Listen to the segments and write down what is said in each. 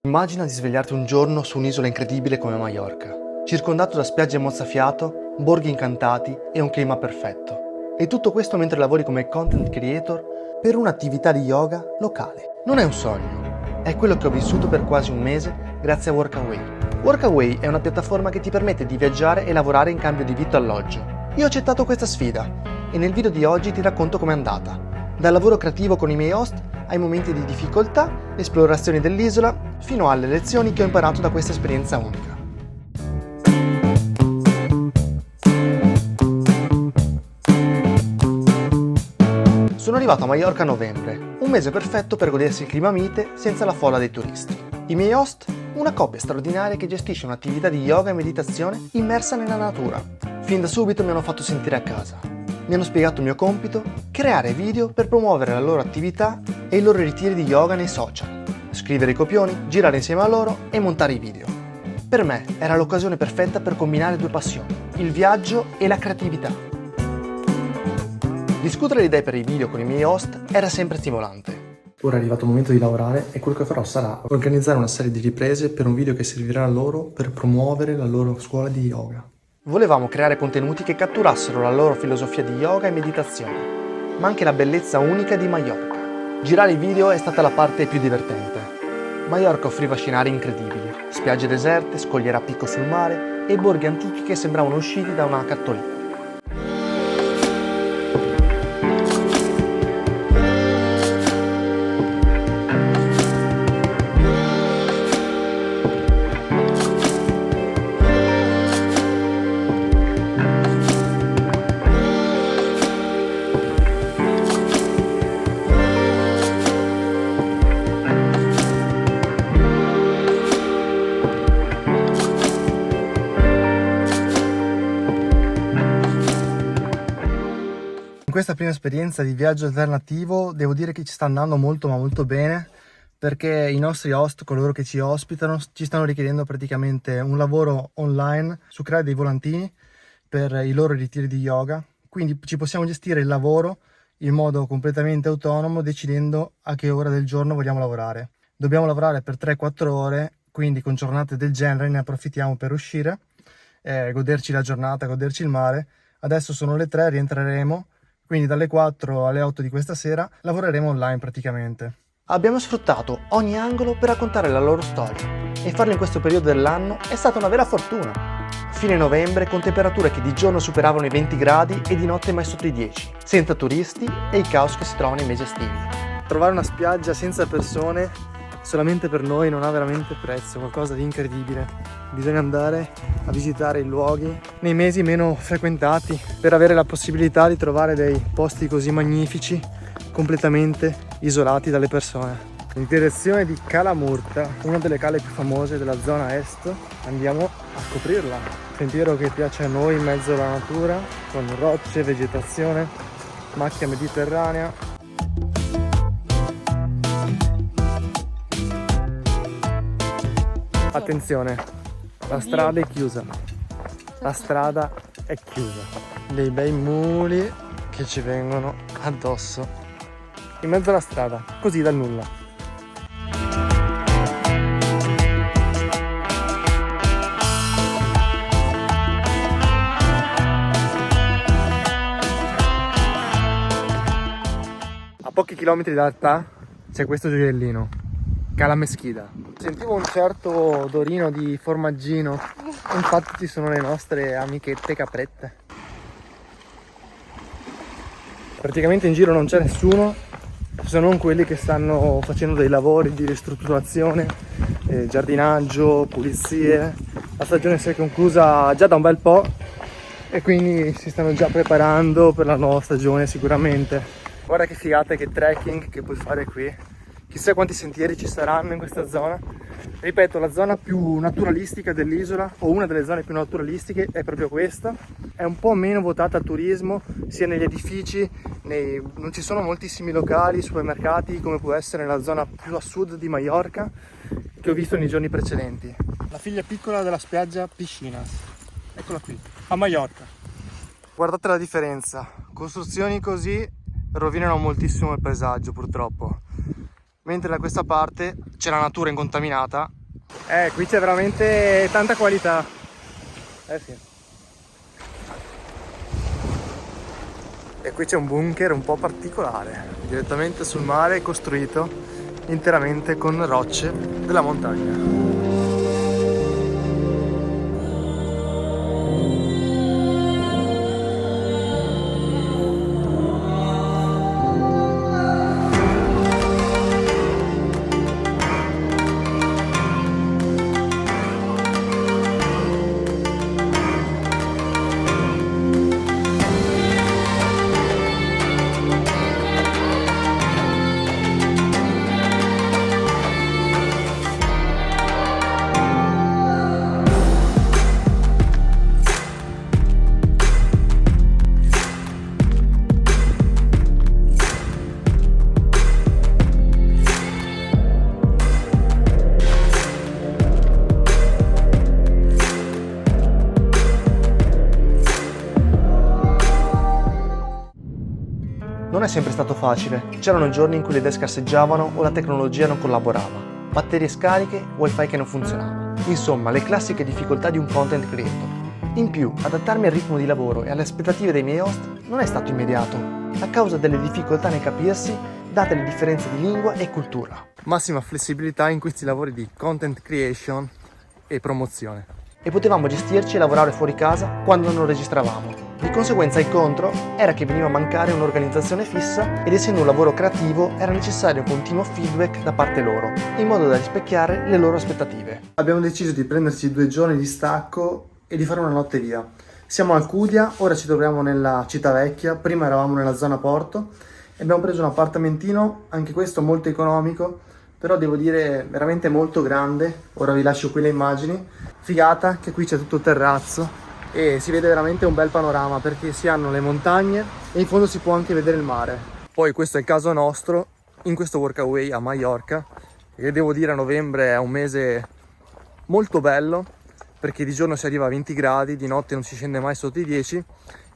Immagina di svegliarti un giorno su un'isola incredibile come Maiorca, circondato da spiagge mozzafiato, borghi incantati e un clima perfetto. E tutto questo mentre lavori come content creator per un'attività di yoga locale. Non è un sogno, è quello che ho vissuto per quasi un mese grazie a Workaway. Workaway è una piattaforma che ti permette di viaggiare e lavorare in cambio di vitto e alloggio. Io ho accettato questa sfida e nel video di oggi ti racconto com'è andata. Dal lavoro creativo con i miei host ai momenti di difficoltà, esplorazioni dell'isola, fino alle lezioni che ho imparato da questa esperienza unica. Sono arrivato a Maiorca a novembre, un mese perfetto per godersi il clima mite senza la folla dei turisti. I miei host? Una coppia straordinaria che gestisce un'attività di yoga e meditazione immersa nella natura. Fin da subito mi hanno fatto sentire a casa. Mi hanno spiegato il mio compito, creare video per promuovere la loro attività e i loro ritiri di yoga nei social, scrivere i copioni, girare insieme a loro e montare i video. Per me era l'occasione perfetta per combinare due passioni, il viaggio e la creatività. Discutere le idee per i video con i miei host era sempre stimolante. Ora è arrivato il momento di lavorare e quello che farò sarà organizzare una serie di riprese per un video che servirà a loro per promuovere la loro scuola di yoga. Volevamo creare contenuti che catturassero la loro filosofia di yoga e meditazione, ma anche la bellezza unica di Maiorca. Girare i video è stata la parte più divertente. Maiorca offriva scenari incredibili, spiagge deserte, scogliere a picco sul mare e borghi antichi che sembravano usciti da una cartolina. In questa prima esperienza di viaggio alternativo devo dire che ci sta andando molto ma molto bene, perché i nostri host, coloro che ci ospitano, ci stanno richiedendo praticamente un lavoro online su creare dei volantini per i loro ritiri di yoga, quindi ci possiamo gestire il lavoro in modo completamente autonomo decidendo a che ora del giorno vogliamo lavorare. Dobbiamo lavorare per 3-4 ore, quindi con giornate del genere ne approfittiamo per uscire, goderci la giornata, goderci il mare. Adesso sono le 3, rientreremo. Quindi dalle 4 alle 8 di questa sera lavoreremo online praticamente. Abbiamo sfruttato ogni angolo per raccontare la loro storia e farlo in questo periodo dell'anno è stata una vera fortuna. Fine novembre con temperature che di giorno superavano i 20 gradi e di notte mai sotto i 10, senza turisti e il caos che si trova nei mesi estivi. Trovare una spiaggia senza persone solamente per noi non ha veramente prezzo, qualcosa di incredibile. Bisogna andare a visitare i luoghi nei mesi meno frequentati per avere la possibilità di trovare dei posti così magnifici completamente isolati dalle persone. In direzione di Cala Murta, una delle cale più famose della zona est, andiamo a scoprirla. Sentiero che piace a noi in mezzo alla natura, con rocce, vegetazione, macchia mediterranea. Attenzione, la strada è chiusa. La strada è chiusa. Dei bei muli che ci vengono addosso in mezzo alla strada, così dal nulla. A pochi chilometri da Artà c'è questo gioiellino, Cala Meschida. Sentivo un certo odorino di formaggino, infatti ci sono le nostre amichette caprette. Praticamente in giro non c'è nessuno, se non quelli che stanno facendo dei lavori di ristrutturazione, giardinaggio, pulizie. La stagione si è conclusa già da un bel po' e quindi si stanno già preparando per la nuova stagione sicuramente. Guarda che figata e che trekking che puoi fare qui. Chissà quanti sentieri ci saranno in questa zona. Ripeto, la zona più naturalistica dell'isola, o una delle zone più naturalistiche, è proprio questa. È un po' meno votata al turismo, sia negli edifici, non ci sono moltissimi locali, supermercati, come può essere nella zona più a sud di Maiorca, che ho visto nei giorni precedenti. La figlia piccola della spiaggia Piscinas. Eccola qui, a Maiorca. Guardate la differenza. Costruzioni così rovinano moltissimo il paesaggio, purtroppo. mentre da questa parte c'è la natura incontaminata. Qui c'è veramente tanta qualità. Sì. E qui c'è un bunker un po' particolare, direttamente sul mare, costruito interamente con rocce della montagna. Non è sempre stato facile, c'erano giorni in cui le idee scarseggiavano o la tecnologia non collaborava, batterie scariche, wifi che non funzionava, insomma le classiche difficoltà di un content creator. In più, adattarmi al ritmo di lavoro e alle aspettative dei miei host non è stato immediato, a causa delle difficoltà nel capirsi, date le differenze di lingua e cultura. Massima flessibilità in questi lavori di content creation e promozione. E potevamo gestirci e lavorare fuori casa quando non registravamo. Di conseguenza il contro era che veniva a mancare un'organizzazione fissa ed essendo un lavoro creativo era necessario un continuo feedback da parte loro, in modo da rispecchiare le loro aspettative. Abbiamo deciso di prenderci 2 giorni di stacco e di fare una notte via. Siamo a Alcudia, ora ci troviamo nella città vecchia, prima eravamo nella zona porto e abbiamo preso un appartamentino, anche questo molto economico, però devo dire veramente molto grande. Ora vi lascio qui le immagini. Figata che qui c'è tutto il terrazzo e si vede veramente un bel panorama perché si hanno le montagne e in fondo si può anche vedere il mare. Poi questo è il caso nostro in questo workaway a Maiorca, che devo dire a novembre è un mese molto bello perché di giorno si arriva a 20 gradi, di notte non si scende mai sotto i 10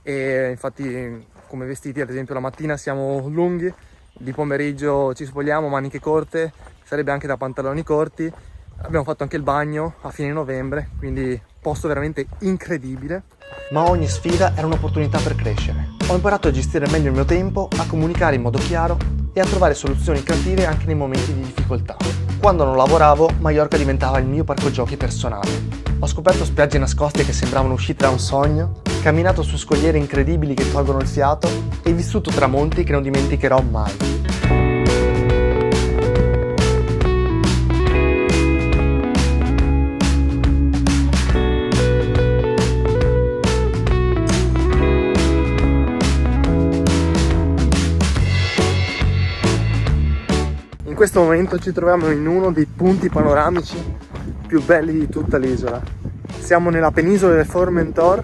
e infatti come vestiti ad esempio la mattina siamo lunghi, di pomeriggio ci spogliamo, maniche corte, sarebbe anche da pantaloni corti. Abbiamo fatto anche il bagno a fine novembre, quindi posto veramente incredibile. Ma ogni sfida era un'opportunità per crescere. Ho imparato a gestire meglio il mio tempo, a comunicare in modo chiaro e a trovare soluzioni creative anche nei momenti di difficoltà. Quando non lavoravo, Maiorca diventava il mio parco giochi personale. Ho scoperto spiagge nascoste che sembravano uscite da un sogno, camminato su scogliere incredibili che tolgono il fiato e vissuto tramonti che non dimenticherò mai. In questo momento ci troviamo in uno dei punti panoramici più belli di tutta l'isola. Siamo nella penisola del Formentor,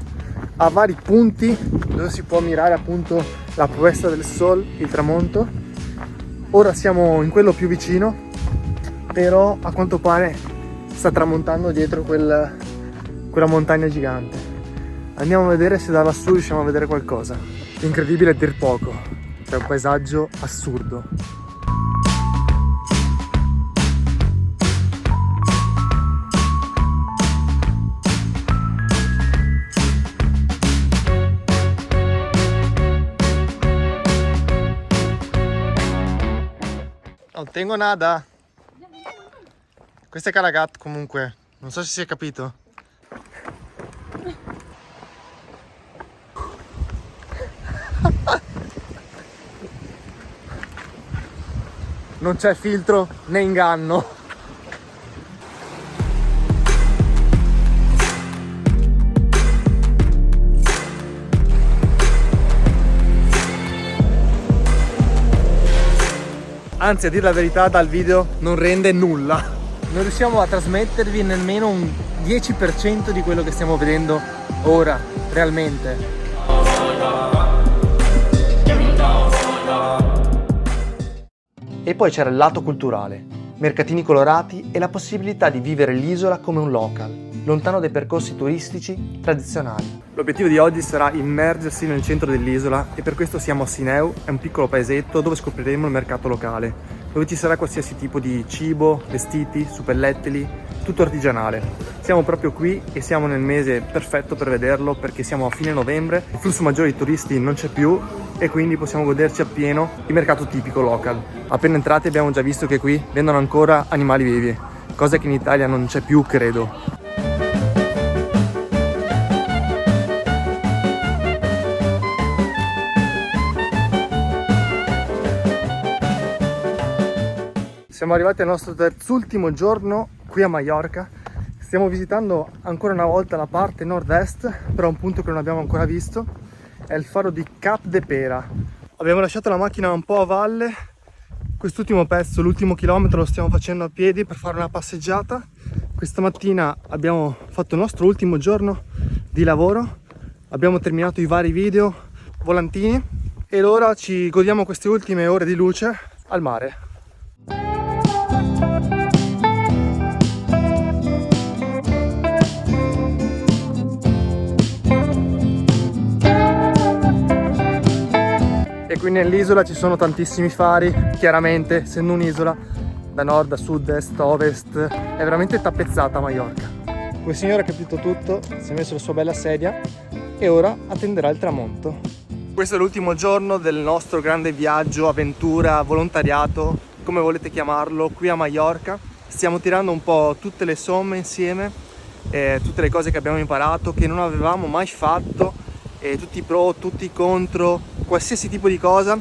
a vari punti dove si può ammirare appunto la puesta del Sol, il tramonto. Ora siamo in quello più vicino, però a quanto pare sta tramontando dietro quella montagna gigante. Andiamo a vedere se da lassù riusciamo a vedere qualcosa. Incredibile a dir poco, c'è un paesaggio assurdo. Non tengo nada. Questo è Caragat comunque, non so se si è capito. Non c'è filtro né inganno. Anzi, a dire la verità, dal video non rende nulla. Non riusciamo a trasmettervi nemmeno un 10% di quello che stiamo vedendo ora, realmente. E poi c'era il lato culturale, mercatini colorati e la possibilità di vivere l'isola come un local, lontano dai percorsi turistici tradizionali. L'obiettivo di oggi sarà immergersi nel centro dell'isola e per questo siamo a Sineu, è un piccolo paesetto dove scopriremo il mercato locale. dove ci sarà qualsiasi tipo di cibo, vestiti, suppellettili, tutto artigianale. Siamo proprio qui e siamo nel mese perfetto per vederlo, perché siamo a fine novembre, il flusso maggiore di turisti non c'è più e quindi possiamo goderci appieno il mercato tipico local. Appena entrati abbiamo già visto che qui vendono ancora animali vivi, cosa che in Italia non c'è più, credo. Siamo arrivati al nostro terzultimo giorno qui a Maiorca. Stiamo visitando ancora una volta la parte nord-est, però un punto che non abbiamo ancora visto è il faro di Cap de Pera. Abbiamo lasciato la macchina un po' a valle, quest'ultimo pezzo, l'ultimo chilometro lo stiamo facendo a piedi per fare una passeggiata. Questa mattina abbiamo fatto il nostro ultimo giorno di lavoro, abbiamo terminato i vari video, volantini e ora ci godiamo queste ultime ore di luce al mare. E qui nell'isola ci sono tantissimi fari, chiaramente essendo un'isola da nord a sud, est a ovest, è veramente tappezzata Maiorca. Quel signore ha capito tutto, si è messo la sua bella sedia e ora attenderà il tramonto. Questo è l'ultimo giorno del nostro grande viaggio, avventura, volontariato, come volete chiamarlo, qui a Maiorca. Stiamo tirando un po' tutte le somme insieme, tutte le cose che abbiamo imparato, che non avevamo mai fatto, tutti i pro, tutti i contro, qualsiasi tipo di cosa,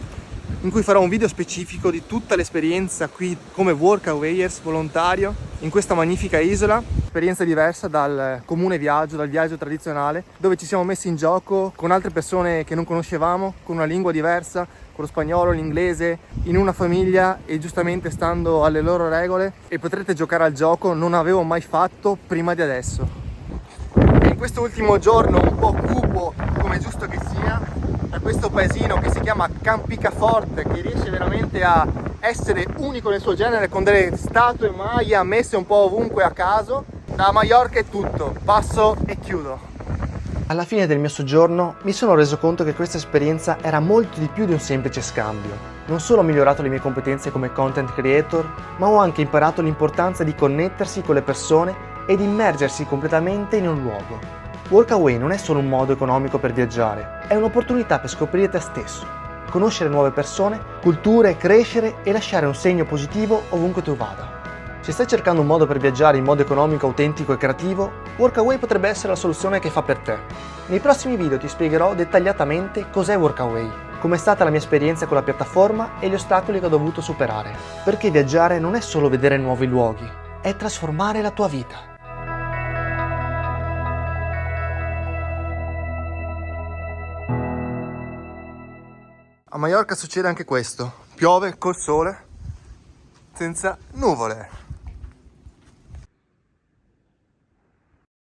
in cui farò un video specifico di tutta l'esperienza qui come Workawayers volontario in questa magnifica isola. Esperienza diversa dal comune viaggio, dal viaggio tradizionale, dove ci siamo messi in gioco con altre persone che non conoscevamo, con una lingua diversa, con lo spagnolo, l'inglese, in una famiglia e giustamente stando alle loro regole, e potrete giocare al gioco, non avevo mai fatto prima di adesso. E in questo ultimo giorno un po' cupo, come è giusto che sia, da questo paesino che si chiama Campicaforte, che riesce veramente a essere unico nel suo genere, con delle statue Maya messe un po' ovunque a caso. Da Maiorca è tutto, passo e chiudo. Alla fine del mio soggiorno mi sono reso conto che questa esperienza era molto di più di un semplice scambio. Non solo ho migliorato le mie competenze come content creator, ma ho anche imparato l'importanza di connettersi con le persone ed immergersi completamente in un luogo. Workaway non è solo un modo economico per viaggiare, è un'opportunità per scoprire te stesso, conoscere nuove persone, culture, crescere e lasciare un segno positivo ovunque tu vada. Se stai cercando un modo per viaggiare in modo economico, autentico e creativo, Workaway potrebbe essere la soluzione che fa per te. Nei prossimi video ti spiegherò dettagliatamente cos'è Workaway, com'è stata la mia esperienza con la piattaforma e gli ostacoli che ho dovuto superare. Perché viaggiare non è solo vedere nuovi luoghi, è trasformare la tua vita. A Maiorca succede anche questo, piove col sole, senza nuvole.